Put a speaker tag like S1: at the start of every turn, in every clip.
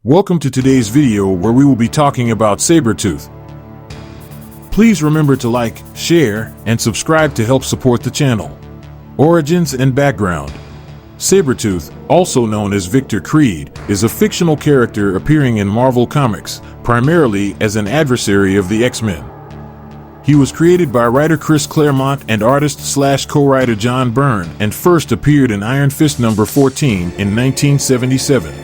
S1: Welcome to today's video where we will be talking about Sabertooth. Please remember to like, share, and subscribe to help support the channel. Origins and background. Sabertooth, also known as Victor Creed, is a fictional character appearing in Marvel Comics, primarily as an adversary of the X-Men. He was created by writer Chris Claremont and artist/co-writer John Byrne and first appeared in Iron Fist number 14 in 1977.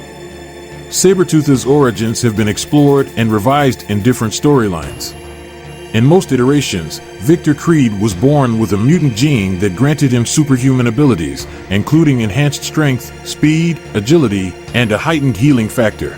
S1: Sabertooth's origins have been explored and revised in different storylines. In most iterations, Victor Creed was born with a mutant gene that granted him superhuman abilities, including enhanced strength, speed, agility, and a heightened healing factor.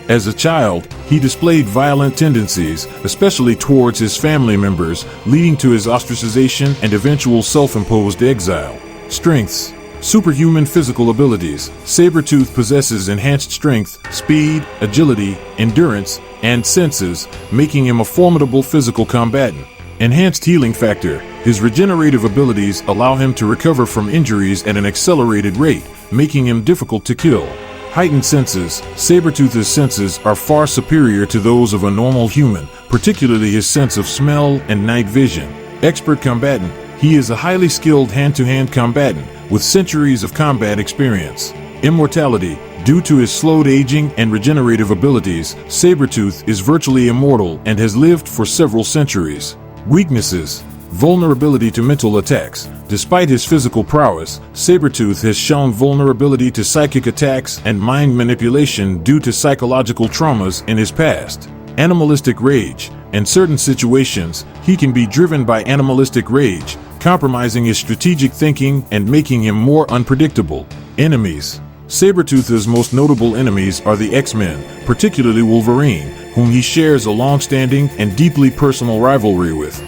S1: As a child, he displayed violent tendencies, especially towards his family members, leading to his ostracization and eventual self-imposed exile. Strengths. Superhuman physical abilities. Sabertooth possesses enhanced strength, speed, agility, endurance, and senses, making him a formidable physical combatant. Enhanced healing factor. His regenerative abilities allow him to recover from injuries at an accelerated rate, making him difficult to kill. Heightened senses. Sabertooth's senses are far superior to those of a normal human, particularly his sense of smell and night vision. Expert combatant. He is a highly skilled hand-to-hand combatant with centuries of combat experience. Immortality. Due to his slowed aging and regenerative abilities, Sabertooth is virtually immortal and has lived for several centuries. Weaknesses. Vulnerability to mental attacks. Despite his physical prowess, Sabertooth has shown vulnerability to psychic attacks and mind manipulation due to psychological traumas in his past. Animalistic rage. In certain situations, he can be driven by animalistic rage, compromising his strategic thinking and making him more unpredictable. Enemies. Sabertooth's most notable enemies are the X-Men, particularly Wolverine, whom he shares a long-standing and deeply personal rivalry with.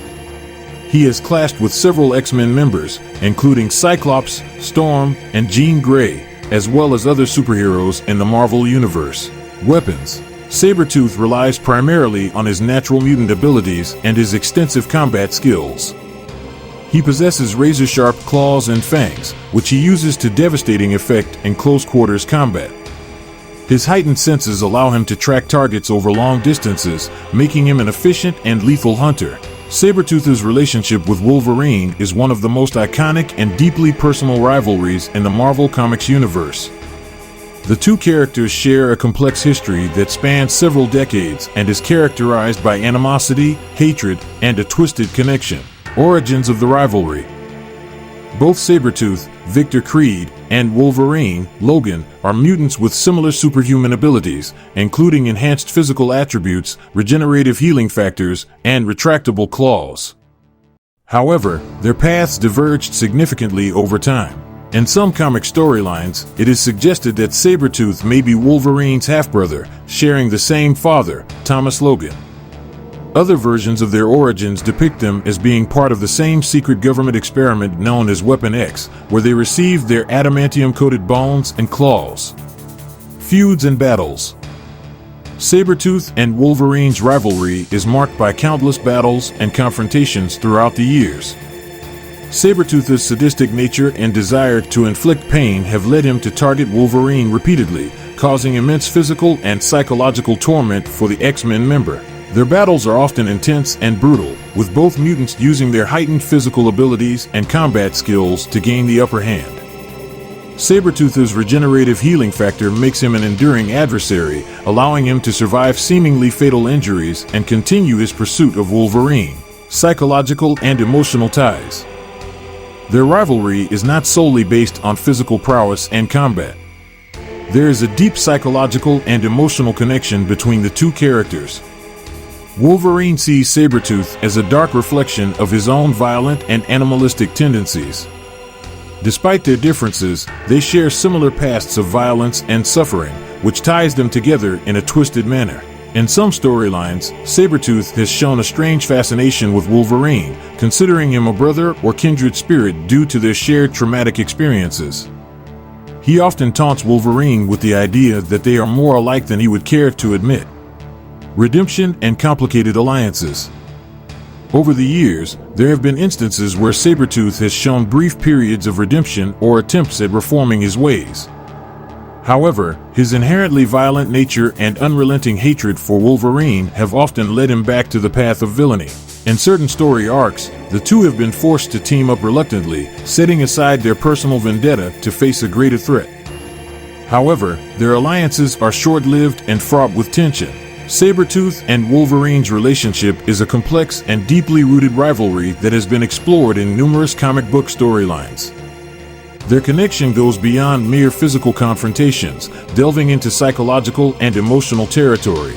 S1: He has clashed with several X-Men members, including Cyclops, Storm, and Jean Grey, as well as other superheroes in the Marvel Universe. Weapons. Sabertooth relies primarily on his natural mutant abilities and his extensive combat skills. He possesses razor-sharp claws and fangs, which he uses to devastating effect in close-quarters combat. His heightened senses allow him to track targets over long distances, making him an efficient and lethal hunter. Sabertooth's relationship with Wolverine is one of the most iconic and deeply personal rivalries in the Marvel Comics universe. The two characters share a complex history that spans several decades and is characterized by animosity, hatred, and a twisted connection. Origins of the rivalry. Both Sabertooth, Victor Creed, and Wolverine, Logan, are mutants with similar superhuman abilities, including enhanced physical attributes, regenerative healing factors, and retractable claws. However, their paths diverged significantly over time. In some comic storylines, it is suggested that Sabertooth may be Wolverine's half-brother, sharing the same father, Thomas Logan. Other versions of their origins depict them as being part of the same secret government experiment known as Weapon X, where they received their adamantium-coated bones and claws. Feuds and battles. Sabertooth and Wolverine's rivalry is marked by countless battles and confrontations throughout the years. Sabertooth's sadistic nature and desire to inflict pain have led him to target Wolverine repeatedly, causing immense physical and psychological torment for the X-Men member. Their battles are often intense and brutal, with both mutants using their heightened physical abilities and combat skills to gain the upper hand. Sabertooth's regenerative healing factor makes him an enduring adversary, allowing him to survive seemingly fatal injuries and continue his pursuit of Wolverine. Psychological and emotional ties. Their rivalry is not solely based on physical prowess and combat. There is a deep psychological and emotional connection between the two characters. Wolverine sees Sabertooth as a dark reflection of his own violent and animalistic tendencies. Despite their differences, they share similar pasts of violence and suffering, which ties them together in a twisted manner. In some storylines, Sabertooth has shown a strange fascination with Wolverine, considering him a brother or kindred spirit due to their shared traumatic experiences. He often taunts Wolverine with the idea that they are more alike than he would care to admit. Redemption and complicated alliances. Over the years, there have been instances where Sabertooth has shown brief periods of redemption or attempts at reforming his ways. However, his inherently violent nature and unrelenting hatred for Wolverine have often led him back to the path of villainy. In certain story arcs, the two have been forced to team up reluctantly, setting aside their personal vendetta to face a greater threat. However, their alliances are short-lived and fraught with tension. Sabertooth and Wolverine's relationship is a complex and deeply rooted rivalry that has been explored in numerous comic book storylines. Their connection goes beyond mere physical confrontations, delving into psychological and emotional territory.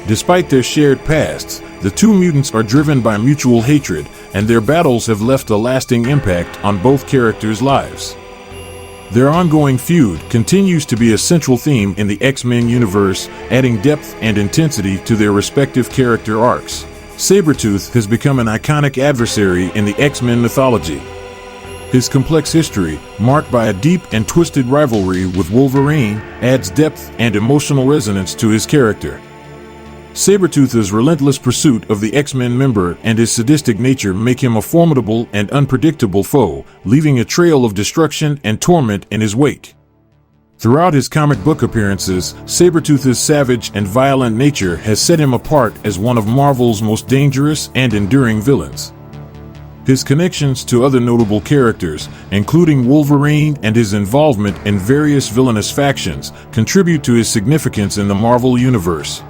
S1: Despite their shared pasts, the two mutants are driven by mutual hatred, and their battles have left a lasting impact on both characters' lives. Their ongoing feud continues to be a central theme in the X-Men universe, adding depth and intensity to their respective character arcs. Sabretooth has become an iconic adversary in the X-Men mythology. His complex history, marked by a deep and twisted rivalry with Wolverine, adds depth and emotional resonance to his character. Sabertooth's relentless pursuit of the X-Men member and his sadistic nature make him a formidable and unpredictable foe, leaving a trail of destruction and torment in his wake. Throughout his comic book appearances, Sabertooth's savage and violent nature has set him apart as one of Marvel's most dangerous and enduring villains. His connections to other notable characters, including Wolverine and his involvement in various villainous factions, contribute to his significance in the Marvel Universe.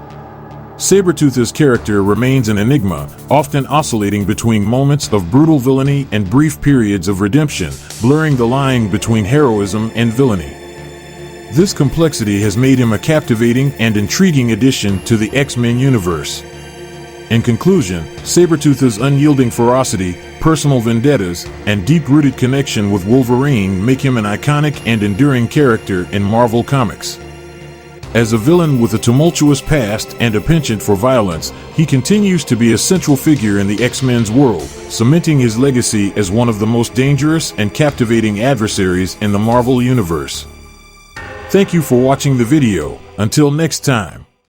S1: Sabertooth's character remains an enigma, often oscillating between moments of brutal villainy and brief periods of redemption, blurring the line between heroism and villainy. This complexity has made him a captivating and intriguing addition to the X-Men universe. In conclusion, Sabertooth's unyielding ferocity, personal vendettas, and deep-rooted connection with Wolverine make him an iconic and enduring character in Marvel Comics. As a villain with a tumultuous past and a penchant for violence, he continues to be a central figure in the X-Men's world, cementing his legacy as one of the most dangerous and captivating adversaries in the Marvel Universe. Thank you for watching the video. Until next time.